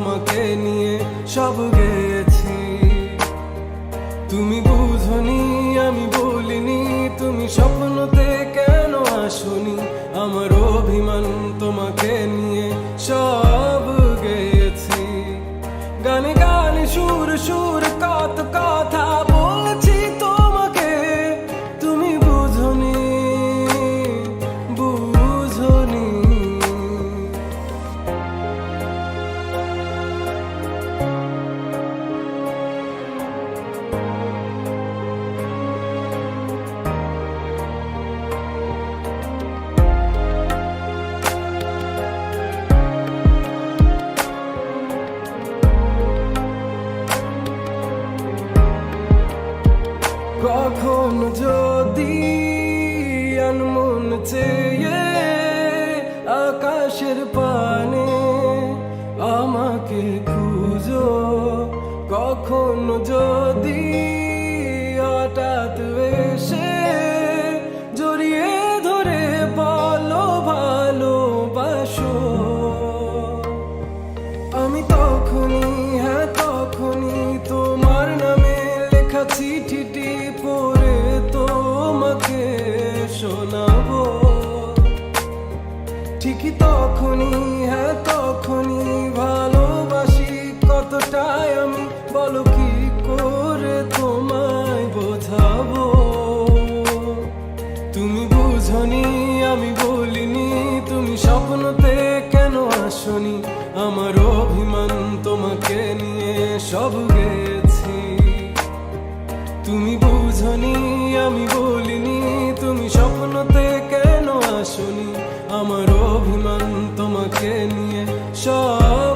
তোমাকে নিয়ে সব গেয়েছি। তুমি বুঝনি আমি বলিনি, তুমি স্বপ্নতে কেন আসনি, আমার অভিমান তোমাকে নিয়ে সব গেয়েছি। গানে গানে সুর সুর কত কথা বলছি তোমাকে, তুমি বুঝনি বুঝনি। কখন যদি আনমন চেয়ে আকাশের পানে আমাকে খুঁজো, কখন যদি হঠাৎ এসে জড়িয়ে ধরে বলো ভালোবাসো, আমি তখনই হ্যাঁ তখনই তোমার নামে লেখা চিঠিটি পড়ে তোমাকে শোনাবো। ঠিকই তখনই হ্যাঁ তখনই ভালোবাসি কতটাই আমি, বলো কি করে তোমায় বোঝাবো। তুমি বুঝনি আমি বলিনি, তুমি স্বপ্নতে কেন আসনি, আমার অভিমান তোমাকে নিয়ে সব গেছি। তুমি বুঝনি আমি বলিনি, তুমি স্বপ্নতে কেন আসনি, আমার অভিমান তোমাকে নিয়ে সব